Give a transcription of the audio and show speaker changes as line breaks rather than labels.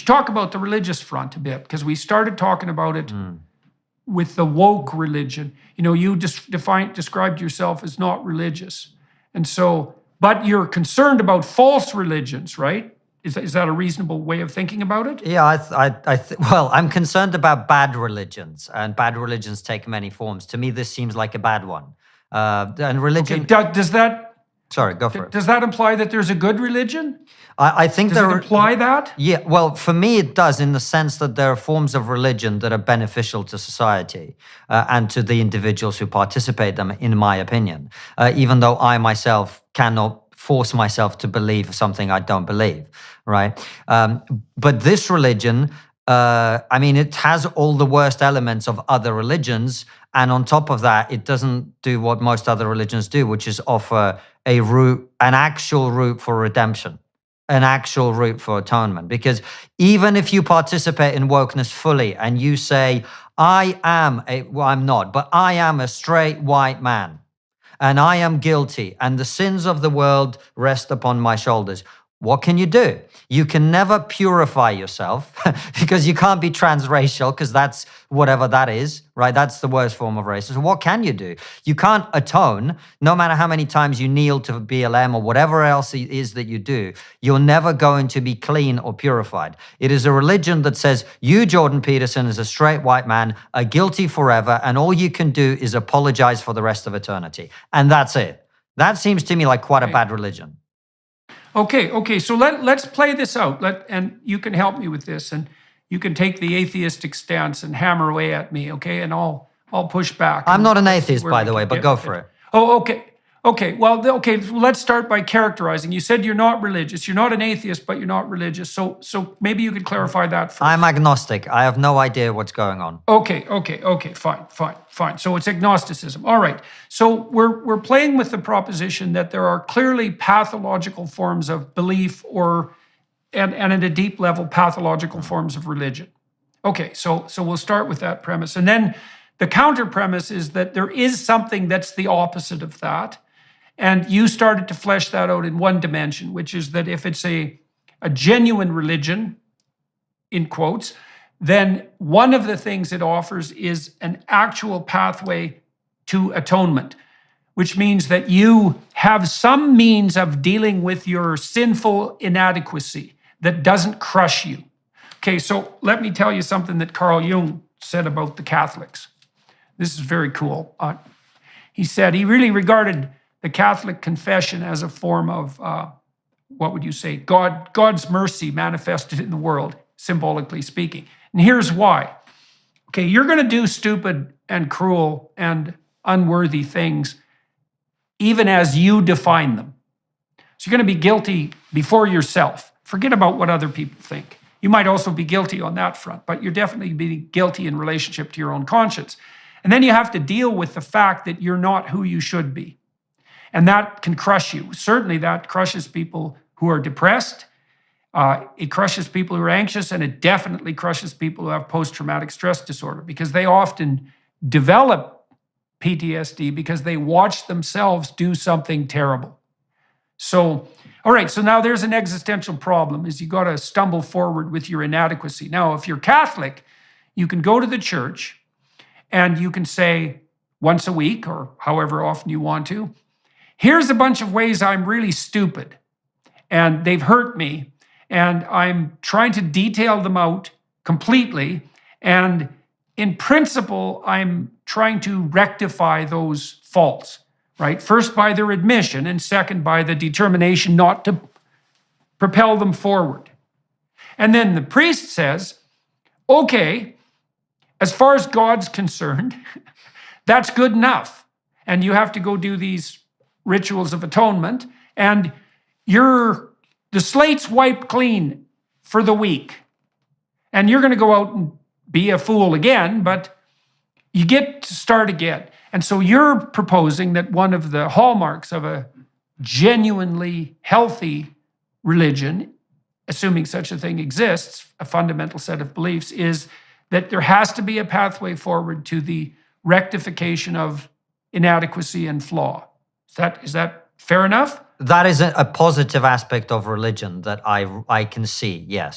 should talk about the religious front a bit, because we started talking about it with the woke religion. You know, you just described yourself as not religious. And so, but you're concerned about false religions, right? Is that a reasonable way of thinking about it?
Yeah, well, I'm concerned about bad religions, and bad religions take many forms. To me, this seems like a bad one. And religion...
Okay. Does that...
Sorry, go for it.
Does that imply that there's a good religion?
I think
does it imply that?
Yeah, well, for me it does, in the sense that there are forms of religion that are beneficial to society and to the individuals who participate them, in my opinion, even though I myself cannot force myself to believe something I don't believe, right? But this religion, I mean, it has all the worst elements of other religions, and on top of that, it doesn't do what most other religions do, which is offer an actual route for redemption, an actual route for atonement. Because even if you participate in wokeness fully and you say, I'm not, but I am a straight white man and I am guilty and the sins of the world rest upon my shoulders, what can you do? You can never purify yourself because you can't be transracial, because that's whatever that is, right? That's the worst form of racism. What can you do? You can't atone. No matter how many times you kneel to BLM or whatever else it is that you do, you're never going to be clean or purified. It is a religion that says, you, Jordan Peterson, as a straight white man, are guilty forever, and all you can do is apologize for the rest of eternity. And that's it. That seems to me like quite a bad religion.
Okay. So let's play this out. And you can help me with this, and you can take the atheistic stance and hammer away at me, okay? And I'll push back.
I'm not an atheist, by the way, but go for it.
Oh, okay. Well, let's start by characterizing. You said you're not religious. You're not an atheist, but you're not religious. So maybe you could clarify that first.
I'm agnostic. I have no idea what's going on.
Okay. Fine. So it's agnosticism. All right. So we're playing with the proposition that there are clearly pathological forms of belief and at a deep level, pathological forms of religion. Okay, so we'll start with that premise. And then the counter premise is that there is something that's the opposite of that. And you started to flesh that out in one dimension, which is that if it's a genuine religion, in quotes, then one of the things it offers is an actual pathway to atonement, which means that you have some means of dealing with your sinful inadequacy that doesn't crush you. Okay, so let me tell you something that Carl Jung said about the Catholics. This is very cool. He said he really regarded the Catholic confession as a form of, what would you say, God's mercy manifested in the world, symbolically speaking. And here's why. Okay, you're going to do stupid and cruel and unworthy things, even as you define them. So you're going to be guilty before yourself. Forget about what other people think. You might also be guilty on that front, but you're definitely being guilty in relationship to your own conscience. And then you have to deal with the fact that you're not who you should be. And that can crush you. Certainly that crushes people who are depressed. It crushes people who are anxious, and it definitely crushes people who have post-traumatic stress disorder, because they often develop PTSD because they watch themselves do something terrible. So, all right, so now there's an existential problem, is you got to stumble forward with your inadequacy. Now, if you're Catholic, you can go to the church and you can say once a week or however often you want to, here's a bunch of ways I'm really stupid and they've hurt me, and I'm trying to detail them out completely. And in principle, I'm trying to rectify those faults, right? First by their admission, and second by the determination not to propel them forward. And then the priest says, okay, as far as God's concerned, that's good enough. And you have to go do these rituals of atonement, and the slate's wiped clean for the week. And you're going to go out and be a fool again, but you get to start again. And so you're proposing that one of the hallmarks of a genuinely healthy religion, assuming such a thing exists, a fundamental set of beliefs, is that there has to be a pathway forward to the rectification of inadequacy and flaw. Is that fair enough?
That is a positive aspect of religion that I can see, yes.